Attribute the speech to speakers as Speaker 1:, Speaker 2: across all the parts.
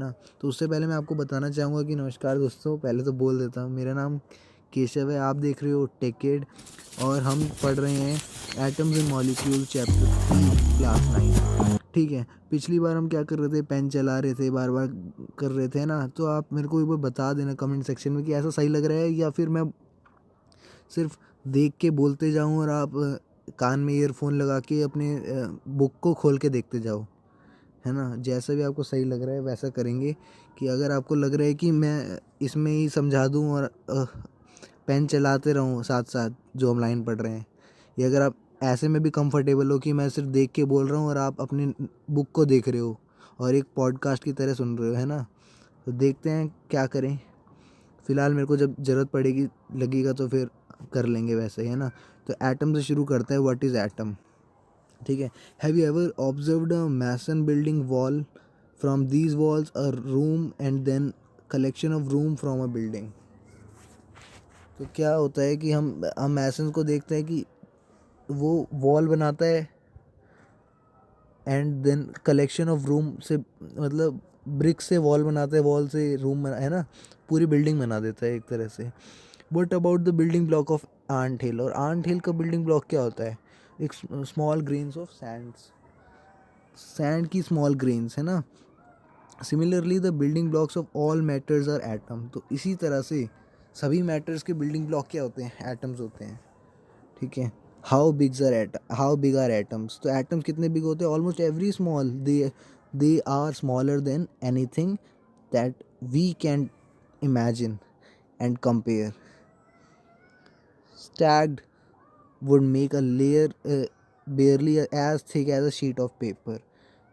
Speaker 1: ना। तो उससे पहले मैं आपको बताना चाहूँगा कि नमस्कार दोस्तों, पहले तो बोल देता हूँ, मेरा नाम केशव है, आप देख रहे हो टेकेड और हम पढ़ रहे हैं atoms and molecule chapter 3 class 9। ठीक है, पिछली बार हम क्या कर रहे थे, पेन चला रहे थे, बार बार कर रहे थे ना। तो आप मेरे को एक बार बता देना कमेंट सेक्शन में कि ऐसा सही लग रहा है या फिर मैं सिर्फ देख के बोलते जाऊं और आप कान में ईयरफोन लगा के अपने बुक को खोल के देखते जाओ, है ना। जैसा भी आपको सही लग रहा है वैसा करेंगे। कि अगर आपको लग रहा है कि मैं इसमें ही समझा दूं और पेन चलाते रहूं साथ साथ जो हम लाइन पढ़ रहे हैं, या अगर आप ऐसे में भी कंफर्टेबल हो कि मैं सिर्फ देख के बोल रहा हूँ और आप अपनी बुक को देख रहे हो और एक पॉडकास्ट की तरह सुन रहे हो, है ना। तो देखते हैं क्या करें। फ़िलहाल मेरे को जब ज़रूरत पड़ेगी लगेगा तो फिर कर लेंगे वैसे ही, है ना। तो एटम से शुरू करते हैं। What is atom? ठीक है। Have you ever observed a mason building wall? From these walls a room and then collection of room from a building. तो क्या होता है कि हम मैसन को देखते हैं कि वो वॉल बनाता है and then collection of room से, मतलब ब्रिक से वॉल बनाता है, वॉल से रूम बना, है ना, पूरी बिल्डिंग बना देता है एक तरह से। What about the building block of anthill? और आंट हिल का बिल्डिंग ब्लॉक क्या होता है? एक small grains of sands, sand की स्मॉल ग्रेन्स, है ना। Similarly the building blocks of all matters are atom. तो इसी तरह से सभी मैटर्स के बिल्डिंग ब्लॉक क्या होते हैं? एटम्स होते हैं। ठीक है। How big are atoms? तो एटम्स कितने बिग होते हैं? Almost every small, they are smaller than anything that we can imagine and compare. Stacked would make a layer barely as thick as a sheet of paper.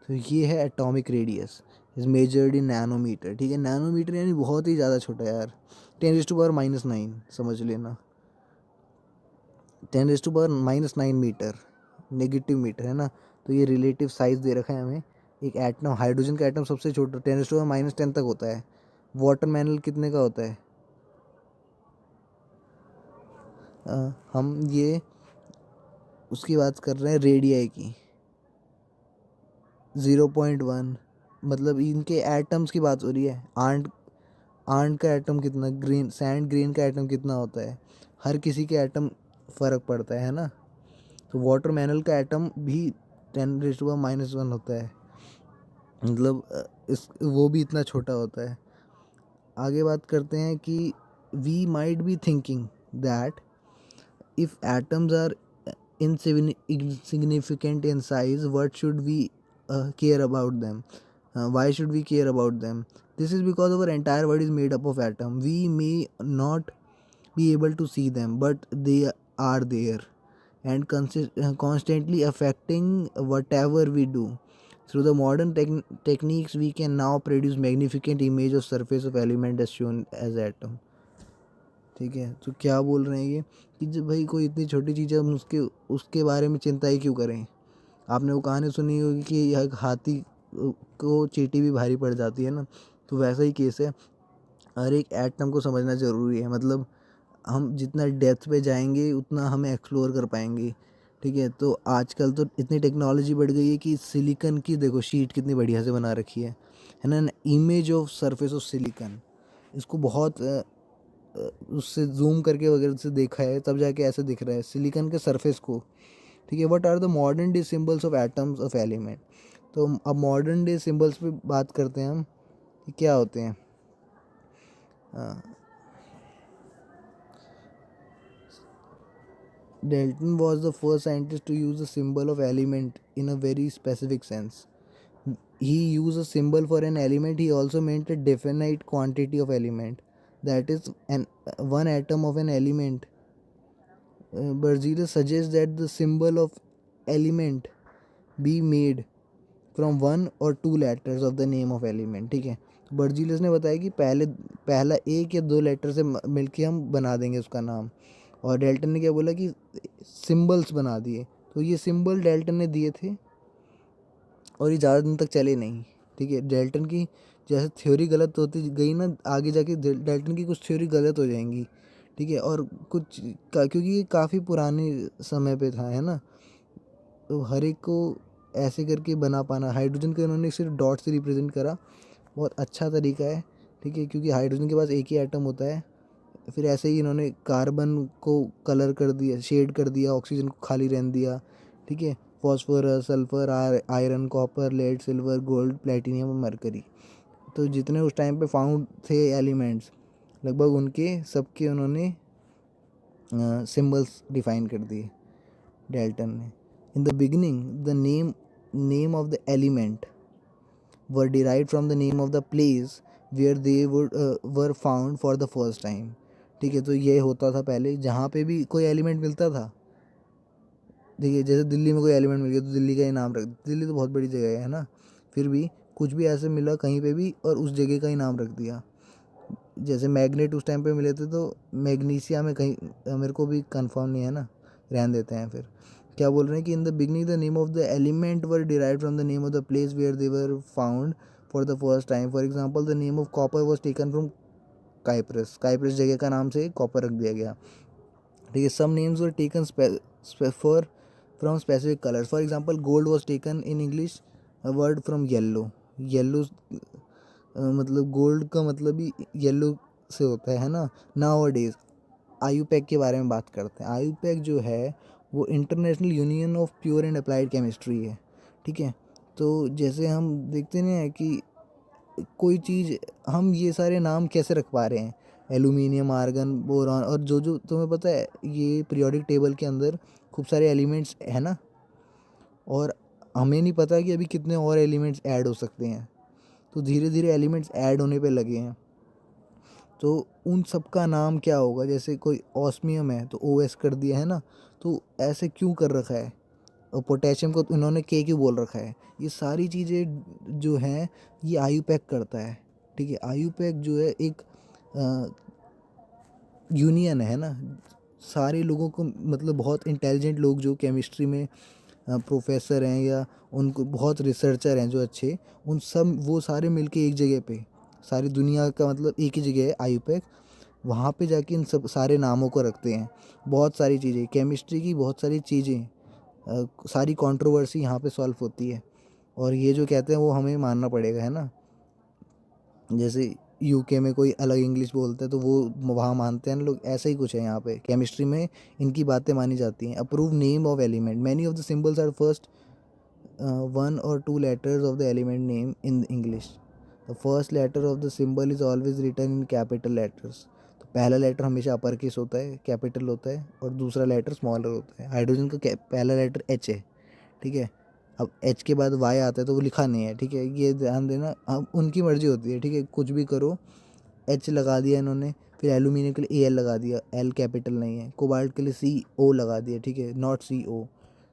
Speaker 1: तो ये है atomic radius, is measured in nanometer. ठीक है, nanometre यानी बहुत ही ज़्यादा छोटा यार। 10⁻⁻⁹ समझ लेना, 10⁻⁻⁹ मीटर, नेगेटिव मीटर, है ना। तो ये रिलेटिव साइज दे रखा है हमें। एक एटम, हाइड्रोजन का एटम सबसे छोटा 10⁻⁻10 तक होता है। वाटरमेलन कितने का होता है? हम ये उसकी बात कर रहे हैं, रेडियाई की, 0.1। मतलब इनके एटम्स की बात हो रही है। आंट आंट का एटम कितना, ग्रीन सैंड ग्रेन का एटम कितना होता है? हर किसी के एटम फ़र्क पड़ता है ना। तो वाटरमेलन का एटम भी 10⁻⁻1 होता है। मतलब इस वो भी इतना छोटा होता है। आगे बात करते हैं कि we might be thinking that if atoms are insignificant in size, what should we care about them? Why should we care about them? This is because our entire world is made up of atoms. We may not be able to see them, but they are there and constantly affecting whatever we do. Through the modern techniques, we can now produce magnificent image of surface of element as shown as atom. ठीक है, तो क्या बोल रहे हैं ये कि जब भाई कोई इतनी छोटी चीज़ है, हम उसके उसके बारे में चिंता ही क्यों करें। आपने वो कहानी सुनी होगी कि एक हाथी को चींटी भी भारी पड़ जाती है ना। तो वैसा ही केस है। हर एक एटम को समझना ज़रूरी है। मतलब हम जितना डेप्थ पे जाएंगे उतना हमें एक्सप्लोर कर पाएंगे। ठीक है, तो आजकल तो इतनी टेक्नोलॉजी बढ़ गई है कि सिलिकन की देखो शीट कितनी बढ़िया से बना रखी है ना। Image of surface of silicon, इसको बहुत उससे जूम करके वगैरह से देखा है, तब जाके ऐसे दिख रहा है सिलिकन के सरफेस को। ठीक है। What are the modern day symbols of atoms of element? तो अब मॉडर्न डे सिंबल्स पे बात करते हैं हम कि क्या होते हैं। Dalton was the first scientist to use the symbol of element in a very specific sense. He used a symbol for an element. He also meant a definite quantity of element, that is an one atom of an element. Berzelius suggests that the symbol of element be made from one or two letters of the name of element. ठीक है, तो Berzelius ने बताया कि पहला एक या दो लेटर से मिलके हम बना देंगे उसका नाम। और डेल्टन ने क्या बोला कि सिंबल्स बना दिए। तो ये सिंबल डेल्टन ने दिए थे और ये ज़्यादा दिन तक चले नहीं। ठीक है, डेल्टन की जैसे थ्योरी गलत होती गई ना, आगे जाके डेल्टन की कुछ थ्योरी गलत हो जाएंगी। ठीक है, और क्योंकि ये काफ़ी पुराने समय पे था, है ना। तो हर एक को ऐसे करके बना पाना, हाइड्रोजन को इन्होंने सिर्फ डॉट से रिप्रेजेंट करा, बहुत अच्छा तरीका है, ठीक है, क्योंकि हाइड्रोजन के पास एक ही एटम होता है। फिर ऐसे ही इन्होंने कार्बन को कलर कर दिया, शेड कर दिया, ऑक्सीजन को खाली रहने दिया, ठीक है। Phosphorus, sulphur, iron, copper, lead, silver, gold, platinum और मरकरी, तो जितने उस टाइम पे फाउंड थे एलिमेंट्स, लगभग उनके सबके उन्होंने सिंबल्स डिफाइन कर दिए डेल्टन ने। In the beginning the name of the element were derived from the name of the place where they were found for the first time, ठीक है। तो ये होता था पहले, जहाँ पे भी कोई एलिमेंट मिलता था, देखिए जैसे दिल्ली में कोई एलिमेंट मिल गया तो दिल्ली का ही नाम रख, दिल्ली तो बहुत बड़ी जगह है ना, फिर भी कुछ भी ऐसे मिला कहीं पे भी और उस जगह का ही नाम रख दिया। जैसे मैग्नेट उस टाइम पे मिले थे तो मैग्नीशिया में कहीं, मेरे को भी कंफर्म नहीं है ना, रहने देते हैं फिर। क्या बोल रहे हैं कि in the beginning the name of the element were derived from the name of the place where they were found for the first time. For example the name of copper was taken from Cyprus, Cyprus जगह का नाम से copper रख दिया गया, ठीक है। Some names were taken for from specific colours, for example gold was taken in English word from yellow, yellow मतलब गोल्ड का मतलब ही येलो से होता है ना। नाउ डेज आयुपैक के बारे में बात करते हैं। आयुपैक जो है वो international union of pure and applied chemistry है, ठीक है। तो जैसे हम देखते नहीं है कि कोई चीज़, हम ये सारे नाम कैसे रख पा रहे हैं, एल्यूमिनियम, आर्गन, बोरॉन, और जो जो तुम्हें पता है ये पीरियोडिक टेबल के अंदर खूब सारे एलिमेंट्स है ना, और हमें नहीं पता कि अभी कितने और एलिमेंट्स ऐड हो सकते हैं। तो धीरे धीरे एलिमेंट्स ऐड होने पे लगे हैं, तो उन सब का नाम क्या होगा। जैसे कोई ऑस्मियम है तो ओ एस कर दिया है ना, तो ऐसे क्यों कर रखा है, और पोटेशियम को इन्होंने के क्यों बोल रखा है। ये सारी चीज़ें जो हैं ये आयुपैक करता है, ठीक है। आयुपैक जो है एक यूनियन है ना, सारे लोगों को, मतलब बहुत इंटेलिजेंट लोग जो केमिस्ट्री में प्रोफेसर हैं या उनको बहुत रिसर्चर हैं जो अच्छे, उन सब वो सारे मिलके एक जगह पे, सारी दुनिया का मतलब एक ही जगह है आयुपैक, वहाँ पे जाके इन सब सारे नामों को रखते हैं। बहुत सारी चीज़ें केमिस्ट्री की, बहुत सारी चीज़ें, सारी कंट्रोवर्सी यहाँ पे सॉल्व होती है, और ये जो कहते हैं वो हमें मानना पड़ेगा, है ना। जैसे यूके में कोई अलग इंग्लिश बोलता है तो वो वहाँ मानते हैं लोग, ऐसा ही कुछ है यहाँ पे केमिस्ट्री में, इनकी बातें मानी जाती हैं। Approve name of element, many of the symbols are first one or two letters of the element name in English. The first letter of the symbol is always written in capital letters. तो पहला letter हमेशा upper case होता है, capital होता है, और दूसरा letter smaller होता है। हाइड्रोजन का पहला लेटर एच है, ठीक है। अब एच के बाद वाई आता है तो वो लिखा नहीं है, ठीक है, ये ध्यान देना। अब उनकी मर्जी होती है, ठीक है, कुछ भी करो। एच लगा दिया इन्होंने, फिर एल्यूमिनियम के लिए ए एल लगा दिया, एल कैपिटल नहीं है। कोबाल्ट के लिए सी ओ लगा दिया, ठीक है, नॉट सी ओ।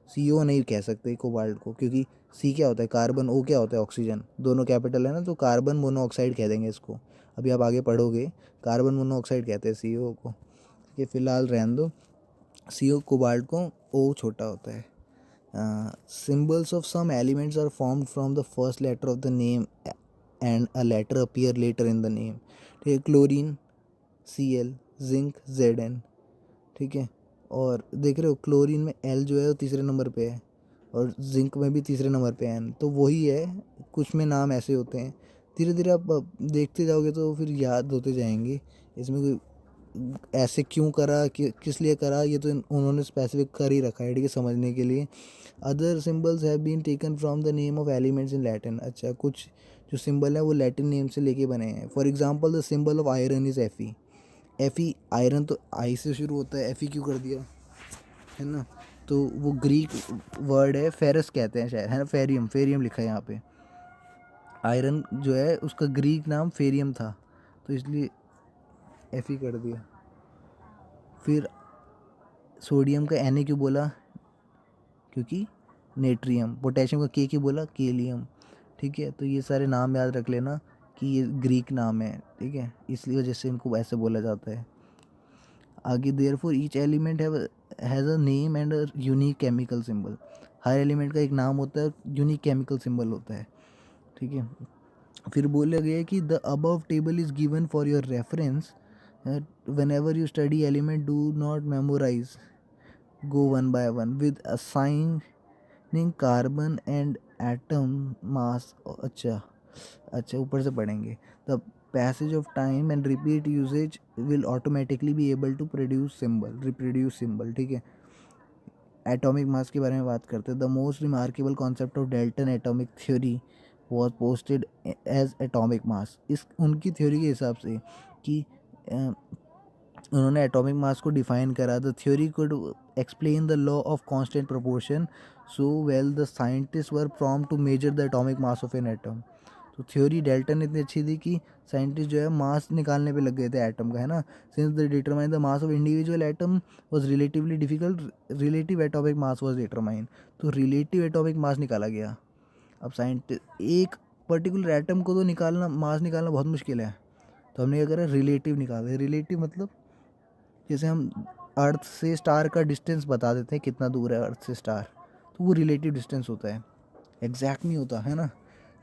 Speaker 1: सी ओ नहीं कह सकते कोबाल्ट को, क्योंककि सी क्या होता है कार्बन, ओ क्या होता है ऑक्सीजन, दोनों कैपिटल है ना, तो कार्बन मोनोऑक्साइड कह देंगे इसको। अभी आप आगे पढ़ोगे, कार्बन मोनोऑक्साइड कहते हैं सी ओ को, ठीक है, फिलहाल रहने दो। सी ओ कोबाल्ट को ओ छोटा होता है। Symbols of some elements are formed from the first letter of the name and a letter appear later in the name, ठीक है। क्लोरीन Cl, जिंक Zn, ठीक है। और देख रहे हो क्लोरीन में L जो है वो तीसरे नंबर पे है, और जिंक में भी तीसरे नंबर पे N, तो वही है, कुछ में नाम ऐसे होते हैं। धीरे धीरे आप देखते जाओगे तो फिर याद होते जाएंगे। इसमें कोई ऐसे क्यों करा, किस लिए करा, ये तो उन्होंने स्पेसिफिक कर ही रखा है, ठीक है, समझने के लिए। Other symbols have been taken from the name of elements in Latin, अच्छा कुछ जो सिंबल है वो लैटिन नेम से लेके बने हैं। For example the symbol of iron is Fe. Fe iron तो आई से शुरू होता है, एफी क्यों कर दिया, है ना। तो वो ग्रीक वर्ड है, फेरस कहते हैं शायद, है ना, फेरियम, फेरियम लिखा है यहाँ पे। आयरन जो है उसका ग्रीक नाम फेरियम था, तो इसलिए एफी कर दिया। फिर सोडियम का एन क्यों बोला, क्योंकि नेट्रियम। पोटेशियम का के क्यों बोला, केलियम, ठीक है। तो ये सारे नाम याद रख लेना कि ये ग्रीक नाम है, ठीक है, इसलिए वजह से इनको ऐसे बोला जाता है। आगे therefore each element has a name and a unique chemical symbol, her element का एक नाम होता है, यूनिक केमिकल सिंबल होता है, ठीक है। फिर बोला गया है कि the above table is given for your reference, whenever you study element do not memorize, go one by one with assigning carbon and atom mass, अच्छा अच्छा ऊपर से पढ़ेंगे। The passage of time and repeat usage will automatically be able to produce symbol, reproduce symbol, ठीक है। Atomic mass के बारे में बात करते हैं। The most remarkable concept of Dalton atomic theory was posted as atomic mass. इस उनकी थ्योरी के हिसाब से कि उन्होंने एटॉमिक मास को डिफाइन करा। The theory could explain the law of constant proportion so well the scientist were prompt to measure the atomic mass of an atom. तो थ्योरी डेल्टन इतनी अच्छी थी कि साइंटिस्ट जो है मास निकालने पे लग गए थे एटम का, है ना। Since the determine the mass of individual atom was relatively difficult, relative atomic mass was determine. तो रिलेटिव एटॉमिक मास निकाला गया। अब साइंटिस्ट एक पर्टिकुलर एटम को तो निकालना, मास निकालना बहुत मुश्किल है, तो हमने क्या करा, रिलेटिव निकाला। रिलेटिव मतलब जैसे हम अर्थ से स्टार का डिस्टेंस बता देते हैं कितना दूर है अर्थ से स्टार, तो वो रिलेटिव डिस्टेंस होता है, एग्जैक्ट नहीं होता है ना,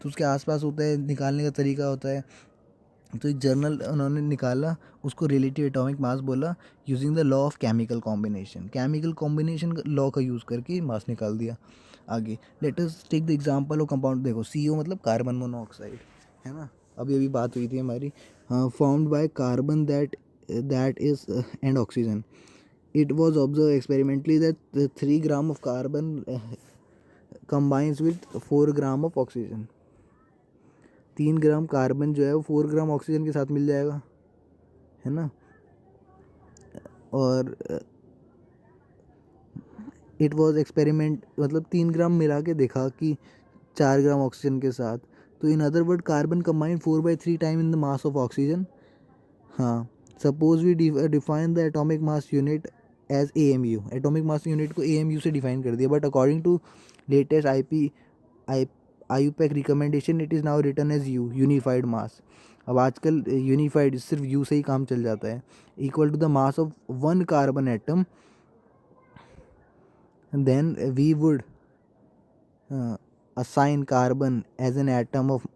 Speaker 1: तो उसके आसपास होता है, निकालने का तरीका होता है। तो एक जर्नल उन्होंने निकाला, उसको रिलेटिव एटॉमिक मास बोला, using the law of chemical combination. Chemical combination law का यूज़ करके मास निकाल दिया। आगे let us take the example of compound. देखो CO मतलब कार्बन मोनोऑक्साइड, है ना, अभी बात हुई थी हमारी। Formed by carbon that is and oxygen. It was observe experimentally that 3 gram of carbon combines with 4 gram of oxygen. 3 gram carbon जो है वो 4 ग्राम ऑक्सीजन के साथ मिल जाएगा, है ना। और इट वाज एक्सपेरिमेंट मतलब 3 ग्राम मिला के देखा कि 4 ग्राम ऑक्सीजन के साथ। तो in other word carbon combine 4/3 time in the mass of oxygen. हाँ, suppose we define the atomic mass unit as AMU। Atomic mass unit को AMU से डिफाइन कर दिया, but according to latest IUPAC recommendation it is now written as unified mass. अब आजकल unified सिर्फ you से ही काम चल जाता है। Equal to the mass of 1 carbon atom, then we would assign carbon as an atom of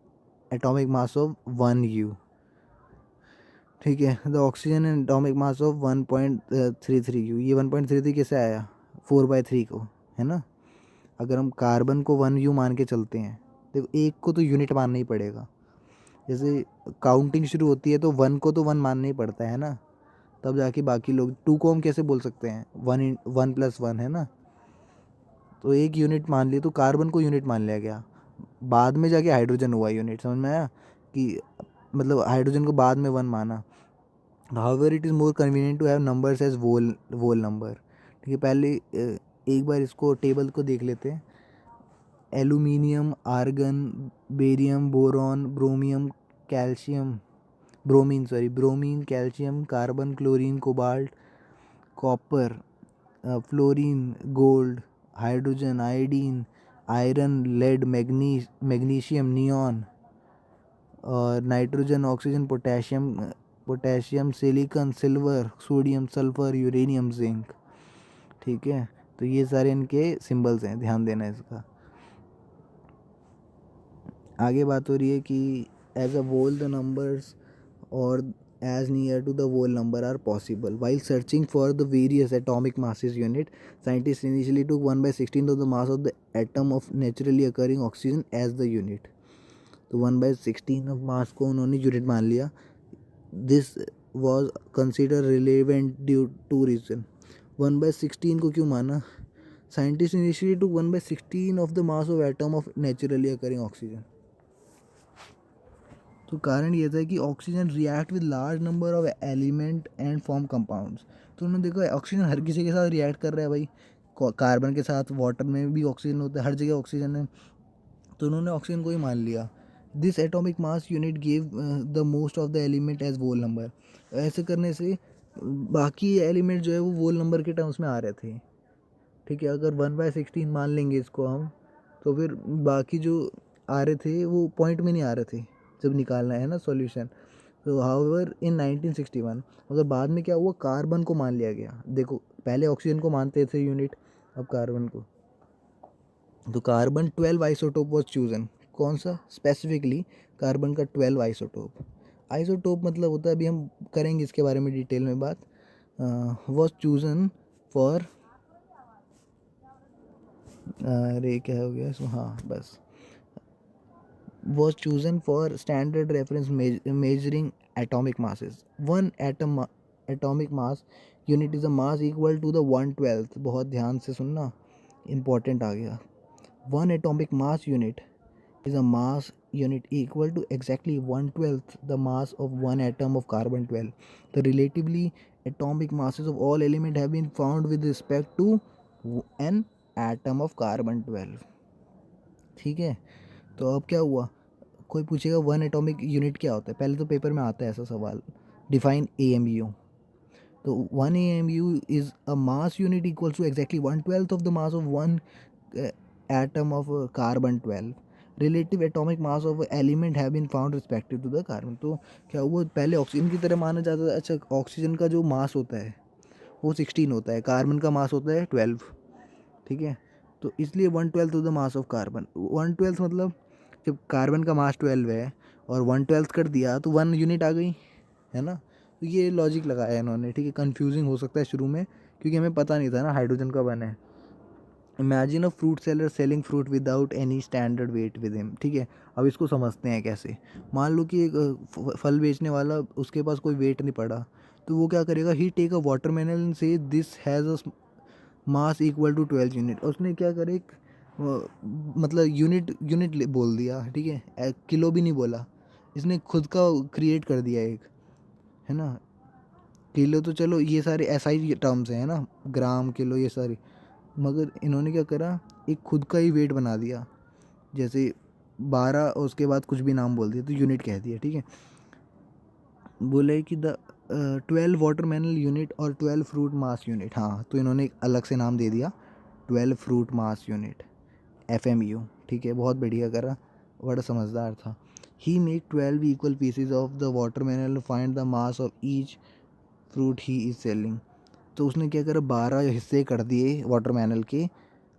Speaker 1: atomic mass of 1U, ठीक है। The oxygen and atomic mass of 1.33U। ये 1.33 कैसे आया, 4/3 को, है ना। अगर हम कार्बन को 1U मान के चलते हैं, देखो एक को तो यूनिट मानना ही पड़ेगा। जैसे काउंटिंग शुरू होती है तो 1 को तो 1 मानना ही पड़ता है ना, तब जाके बाकी लोग। 2 को हम कैसे बोल सकते हैं, 1+1, है ना। तो एक यूनिट मान ली, तो कार्बन को यूनिट मान लिया गया। बाद में जाके हाइड्रोजन हुआ यूनिट, समझ में आया कि मतलब हाइड्रोजन को बाद में 1 माना। However it is more convenient to have numbers as whole number, ठीक है। पहले एक बार इसको टेबल को देख लेते हैं। Aluminium, argon, barium, boron, bromine, calcium, carbon, chlorine, cobalt, copper, fluorine, gold, hydrogen, iodine, iron, lead, magnesium, neon, और nitrogen, oxygen, potassium, silicon, silver, sodium, sulphur, uranium, zinc, ठीक है। तो ये सारे इनके सिंबल्स हैं, ध्यान देना इसका। आगे बात हो रही है कि as a whole the numbers or as near to the whole number are possible. While searching for the various atomic masses unit, scientists initially took 1/16 of the mass of the atom of naturally occurring oxygen as the unit. तो 1/16 of mass को उन्होंने unit मान लिया। This was consider relevant due to reason. 1/16 को क्यों माना, scientist initially to 1/16 of the mass of atom of naturally occurring oxygen. तो कारण ये था कि oxygen react with large number of element and form compounds. तो उन्होंने देखा ऑक्सीजन हर किसी के साथ रिएक्ट कर रहा है भाई, कार्बन के साथ, वाटर में भी ऑक्सीजन होता है, हर जगह ऑक्सीजन है, तो उन्होंने ऑक्सीजन को ही मान लिया। This atomic mass unit give the most of the element as whole number. ऐसे करने से बाकी एलिमेंट जो है वो वोल नंबर के टर्म्स में आ रहे थे, ठीक है। अगर 1/16 मान लेंगे इसको हम, तो फिर बाकी जो आ रहे थे वो पॉइंट में नहीं आ रहे थे जब निकालना है ना सॉल्यूशन। तो हाउएवर इन 1961, मगर बाद में क्या हुआ, कार्बन को मान लिया गया। देखो पहले ऑक्सीजन को मानते थे यूनिट, अब कार्बन को। तो कार्बन 12 आइसोटोप वॉज चूजन। कौन सा स्पेसिफिकली, कार्बन का 12 आइसोटोप। आइसोटोप मतलब होता है, अभी हम करेंगे इसके बारे में डिटेल में बात। वॉज चूजन फॉर, अरे क्या हो गया इसमें, हाँ बस, was chosen for standard reference measuring atomic masses. One atomic mass unit is a mass equal to the 1/12. बहुत ध्यान से सुनना, important आ गया. One atomic mass unit is a mass unit equal to exactly 1/12 the mass of one atom of carbon 12. The relatively atomic masses of all elements have been found with respect to an atom of carbon 12. ठीक है, तो अब क्या हुआ, कोई पूछेगा one atomic unit क्या होता है, पहले तो पेपर में आता है ऐसा सवाल, डिफाइन AMU. तो 1 AMU is a mass unit equals to exactly 1/12 of the mass of one atom of carbon 12. Relative atomic mass of element have been found respective to the carbon. तो क्या वो पहले ऑक्सीजन की तरह माना जाता था. अच्छा, ऑक्सीजन का जो मास होता है वो 16 होता है, कार्बन का मास होता है 12. ठीक है, तो इसलिए 1/12 of the mass of carbon. 1/12 मतलब जब कार्बन का मास 12 है और 1/12 कर दिया तो 1 यूनिट आ गई, है ना. तो ये लॉजिक लगाया इन्होंने. ठीक है, कंफ्यूजिंग हो सकता है शुरू में क्योंकि हमें पता नहीं था ना हाइड्रोजन का वन है. Imagine a fruit seller selling fruit without any standard weight with him. ठीक है, अब इसको समझते हैं कैसे. मान लो कि एक फल बेचने वाला, उसके पास कोई वेट नहीं पड़ा, तो वो क्या करेगा, he take a watermelon so this has a mass equal to 12 unit. और उसने क्या करे, मतलब यूनिट यूनिट बोल दिया. ठीक है, किलो भी नहीं बोला, इसने खुद का क्रिएट कर दिया एक, है ना. किलो तो चलो ये सारे SI टर्म्स हैं ना, ग्राम किलो ये सारे, मगर इन्होंने क्या करा, एक खुद का ही वेट बना दिया. जैसे 12 और उसके बाद कुछ भी नाम बोल दिया तो यूनिट कह दिया. ठीक है, बोले कि द 12 वाटरमेलन यूनिट और 12 फ्रूट मास यूनिट. हाँ, तो इन्होंने एक अलग से नाम दे दिया, 12 फ्रूट मास यूनिट, FMU. ठीक है, बहुत बढ़िया करा, बड़ा समझदार था. He make 12 equal pieces of the watermelon, find the mass of each fruit he is selling. तो उसने क्या करा, 12 हिस्से कर दिए वाटरमेलन के.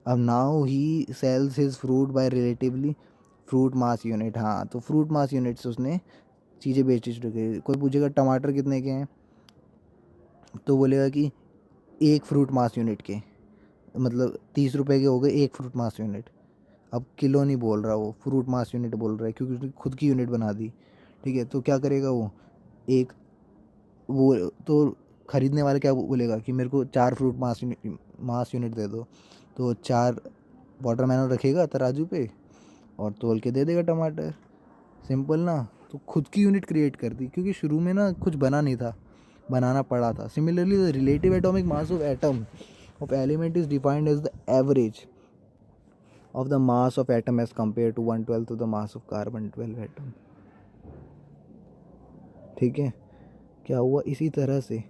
Speaker 1: अब now he sells his fruit by relatively fruit mass unit. हाँ, तो फ्रूट मास यूनिट से उसने चीज़ें बेची शुरू की. कोई पूछेगा टमाटर कितने के हैं, तो बोलेगा कि एक फ्रूट मास यूनिट के, मतलब 30 रुपये के हो गए एक फ्रूट मास यूनिट. अब किलो नहीं बोल रहा, वो फ्रूट मास यूनिट बोल रहा है क्योंकि उसने खुद की यूनिट बना दी. ठीक है, तो क्या करेगा वो, एक वो तो ख़रीदने वाला क्या बोलेगा कि मेरे को 4 फ्रूट मास यूनिट दे दो. तो 4 वाटरमेलन रखेगा तराजू पे और तोल के दे देगा टमाटर. सिंपल ना. तो खुद की यूनिट क्रिएट कर दी क्योंकि शुरू में ना कुछ बना नहीं था, बनाना पड़ा था. Similarly the relative atomic mass of atom of element is defined as the average of the mass of atom as compared to 1/12 of the mass of carbon 12 atom. ठीक है, क्या हुआ, इसी तरह से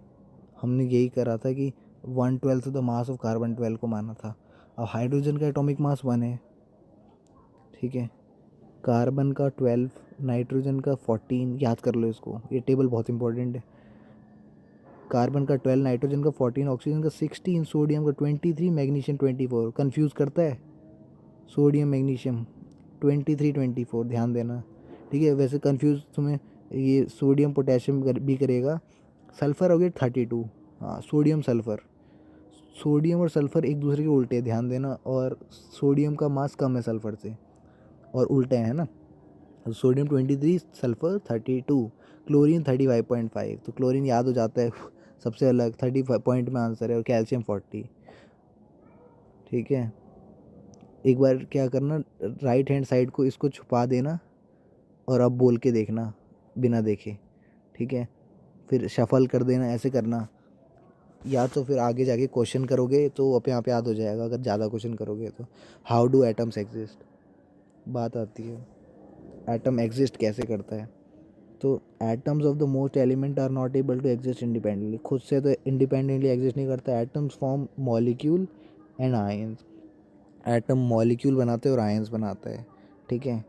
Speaker 1: हमने यही करा था कि 1/12 of the mass of carbon 12 को माना था. अब हाइड्रोजन का एटॉमिक मास 1 है. ठीक है, कार्बन का 12, नाइट्रोजन का 14. याद कर लो इसको, ये टेबल बहुत इंपॉर्टेंट है. कार्बन का 12, नाइट्रोजन का 14, ऑक्सीजन का 16, सोडियम का 23, मैग्नीशियम 24. कंफ्यूज करता है सोडियम मैग्नीशियम 23 24, ध्यान देना. ठीक है, वैसे कंफ्यूज तुम्हें ये सोडियम पोटेशियम भी करेगा. सल्फ़र हो गया 32. हाँ, सोडियम सल्फ़र, सोडियम और सल्फ़र एक दूसरे के उल्टे, ध्यान देना. और सोडियम का मास कम है सल्फ़र से, और उल्टे हैं ना. Sodium 23, sulphur 32, chlorine 35.5. तो क्लोरीन याद हो जाता है सबसे अलग, 35 पॉइंट में आंसर है. और कैल्शियम 40. ठीक है, एक बार क्या करना, राइट हैंड साइड को इसको छुपा देना और अब बोल के देखना बिना देखे. ठीक है, फिर शफल कर देना, ऐसे करना. या तो फिर आगे जाके क्वेश्चन करोगे तो अपने आप याद हो जाएगा अगर ज़्यादा क्वेश्चन करोगे तो. हाउ डू एटम्स एग्जिस्ट, बात आती है एटम एग्जिस्ट कैसे करता है. तो atoms of the most element are not able to exist independently. खुद से तो इंडिपेंडेंटली एग्जिस्ट नहीं करता. Atoms form molecule and ions. Atom molecule बनाते हैं और आयंस बनाता है. ठीक है,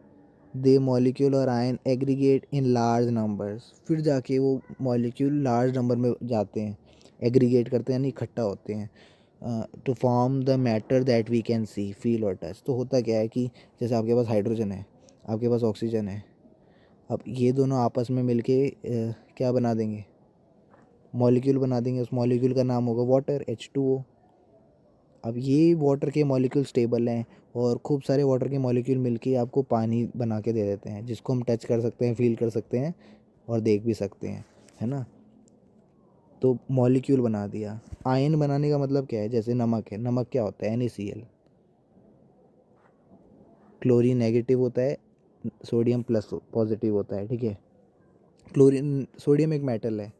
Speaker 1: दे मॉलिक्यूल और ion aggregate in large numbers. फिर जाके वो मॉलिक्यूल लार्ज नंबर में जाते हैं, एग्रीगेट करते हैं यानी इकट्ठा होते हैं, to form the matter that we can see, feel और टच. तो होता क्या है कि जैसे आपके पास हाइड्रोजन है, आपके पास ऑक्सीजन है. अब ये दोनों आपस में मिलके क्या बना देंगे, मॉलिक्यूल बना देंगे. उस मॉलिक्यूल का नाम होगा वाटर, H2O. अब ये वाटर के मॉलिक्यूल स्टेबल हैं और खूब सारे वाटर के मॉलिक्यूल मिलके आपको पानी बना के दे देते हैं, जिसको हम टच कर सकते हैं, फील कर सकते हैं और देख भी सकते हैं, है ना। तो मॉलिक्यूल बना दिया। आयन बनाने का मतलब क्या है, जैसे नमक है, नमक क्या होता है, NaCl, क्लोरीन नेगेटिव होता है, सोडियम प्लस पॉजिटिव होता है, ठीक है। क्लोरीन, सोडियम एक मेटल है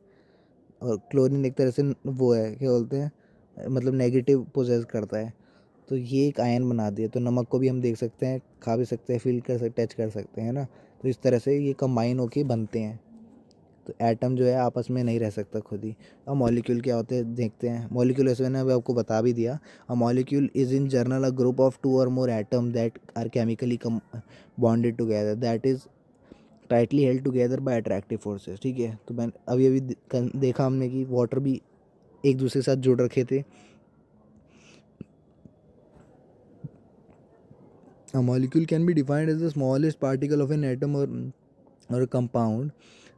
Speaker 1: और क्लोरीन एक तरह से वो है, क्या बोलते हैं, मतलब नेगेटिव पोजेस करता है। तो ये एक आयन बना दिया, तो नमक को भी हम देख सकते हैं, खा भी सकते हैं, फील कर सकते, टच कर सकते हैं ना। तो इस तरह से ये कंबाइन होके बनते हैं। तो एटम जो है आपस में नहीं रह सकता खुद ही। अब मॉलिक्यूल क्या होते हैं देखते हैं। मॉलिक्यूल ऐसे मैंने अभी आपको बता भी दिया। A molecule is in general a group of 2 और more atom that are chemically bonded together that is tightly held together by attractive forces, ठीक है। तो मैंने अभी अभी देखा हमने कि वाटर भी एक दूसरे के साथ जुड़ रखे थे। A molecule can be defined as the smallest particle of an atom or a compound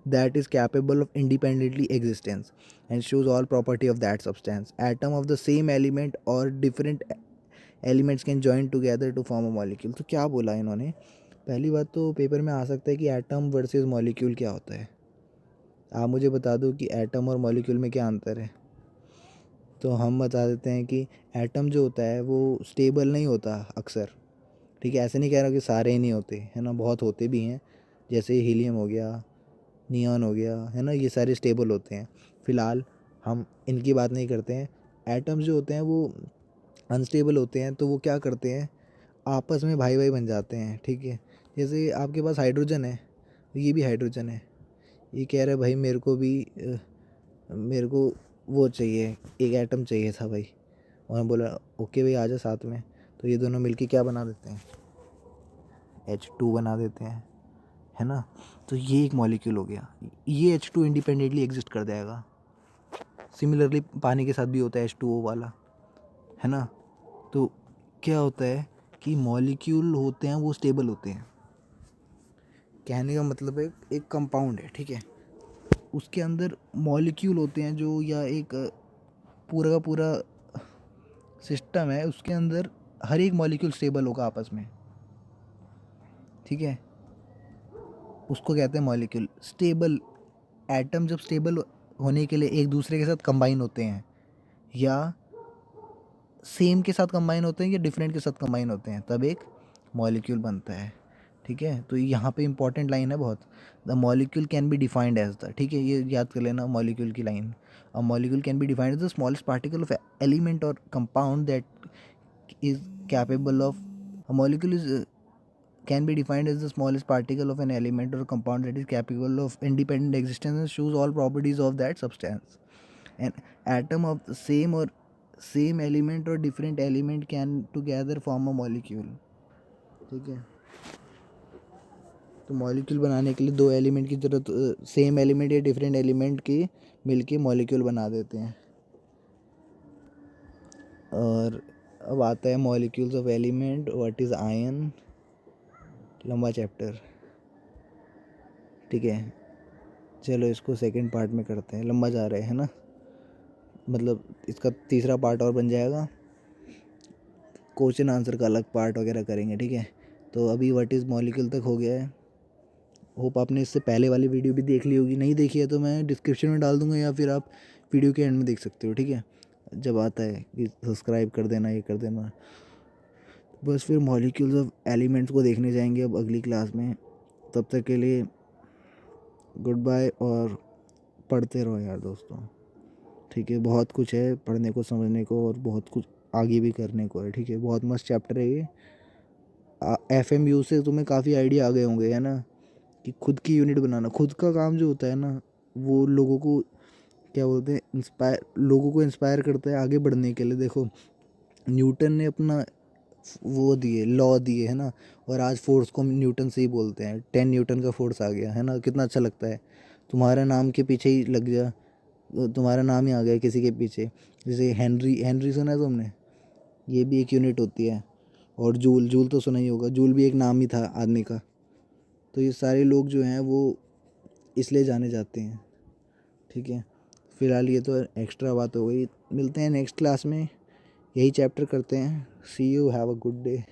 Speaker 1: that is capable of independently existence and shows all property of that substance. Atom of the same element or different elements can join together to form a molecule. तो क्या बोला इन्होंने, पहली बात तो paper में आ सकता है कि एटम वर्सेस मॉलिक्यूल क्या होता है। आप मुझे बता दो कि एटम और मॉलिक्यूल में क्या अंतर है। तो हम बता देते हैं कि एटम जो होता है वो स्टेबल नहीं होता अक्सर, ठीक है। ऐसे नहीं कह रहा कि सारे ही नहीं होते, है ना, बहुत होते भी हैं, जैसे हीलियम हो गया, नियॉन हो गया, है ना, ये सारे स्टेबल होते हैं। फ़िलहाल हम इनकी बात नहीं करते हैं। एटम्स जो होते हैं वो अनस्टेबल होते हैं, तो वो क्या करते हैं, आपस में भाई भाई बन जाते हैं, ठीक है। जैसे आपके पास हाइड्रोजन है, ये भी हाइड्रोजन है, ये कह रहा है भाई मेरे को वो चाहिए, एक एटम चाहिए था भाई, और मैं बोला ओके भाई आ जा साथ में। तो ये दोनों मिलके क्या बना देते हैं, H2 बना देते हैं, है ना। तो ये एक मॉलिक्यूल हो गया। ये H2 इंडिपेंडेंटली एग्जिस्ट कर जाएगा। सिमिलरली पानी के साथ भी होता है H2O वाला, है ना। तो क्या होता है कि मॉलिक्यूल होते हैं वो स्टेबल होते हैं। कहने का मतलब है एक कंपाउंड है, ठीक है, उसके अंदर मॉलिक्यूल होते हैं जो, या एक पूरा का पूरा सिस्टम है, उसके अंदर हर एक मॉलिक्यूल स्टेबल होगा आपस में, ठीक है। उसको कहते हैं मॉलिक्यूल स्टेबल। एटम जब स्टेबल होने के लिए एक दूसरे के साथ कंबाइन होते हैं, या सेम के साथ कंबाइन होते हैं, या डिफरेंट के साथ कंबाइन होते हैं, तब एक मॉलिक्यूल बनता है, ठीक है। तो यहाँ पे इंपॉर्टेंट लाइन है बहुत, the molecule can be defined as the, ठीक है, ये याद कर लेना मॉलिक्यूल की line. A molecule can be defined as the smallest particle of element और compound that is capable of a molecule is can be defined as the smallest particle of an element or compound that is capable of independent existence and shows all properties of that substance. An atom of the same element or different element can together form a molecule, ठीक है। तो molecule बनाने के लिए दो element की जरूरत, same element या डिफरेंट एलिमेंट के मिलके मॉलिक्यूल बना देते हैं। और अब आता है molecules of element, what is ion, लंबा चैप्टर, ठीक है। चलो इसको सेकंड पार्ट में करते हैं, लंबा जा रहा है ना, मतलब इसका तीसरा पार्ट और बन जाएगा, क्वेश्चन आंसर का अलग पार्ट वगैरह करेंगे, ठीक है। तो अभी व्हाट इज़ मॉलिक्यूल तक हो गया है। होप आपने इससे पहले वाली वीडियो भी देख ली होगी, नहीं देखी है तो मैं डिस्क्रिप्शन में डाल दूंगा, या फिर आप वीडियो के एंड में देख सकते हो, ठीक है। जब आता है कि सब्सक्राइब कर देना, ये कर देना। बस फिर मॉलिक्यूल्स ऑफ एलिमेंट्स को देखने जाएंगे अब अगली क्लास में। तब तक के लिए गुड बाय, और पढ़ते रहो यार दोस्तों, ठीक है। बहुत कुछ है पढ़ने को, समझने को, और बहुत कुछ आगे भी करने को है, ठीक है। बहुत मस्त चैप्टर है ये। FMU से तुम्हें काफ़ी आइडिया आ गए होंगे, है ना, कि खुद की यूनिट बनाना, खुद का काम जो होता है ना, वो लोगों को क्या बोलते हैं, लोगों को इंस्पायर करता है आगे बढ़ने के लिए। देखो न्यूटन ने अपना वो दिए, लॉ दिए, है ना, और आज फोर्स को हम न्यूटन से ही बोलते हैं। 10 न्यूटन का फोर्स आ गया, है ना, कितना अच्छा लगता है। तुम्हारा नाम के पीछे ही लग जा, तुम्हारा नाम ही आ गया किसी के पीछे। जैसे हेनरी, हेनरी सुना है तुमने, ये भी एक यूनिट होती है। और जूल, जूल तो सुना ही होगा, जूल भी एक नाम ही था आदमी का। तो ये सारे लोग जो हैं वो इसलिए जाने जाते हैं, ठीक है। फ़िलहाल ये तो एक्स्ट्रा बात हो गई, मिलते हैं नेक्स्ट क्लास में यही चैप्टर करते हैं। See you, have a good day.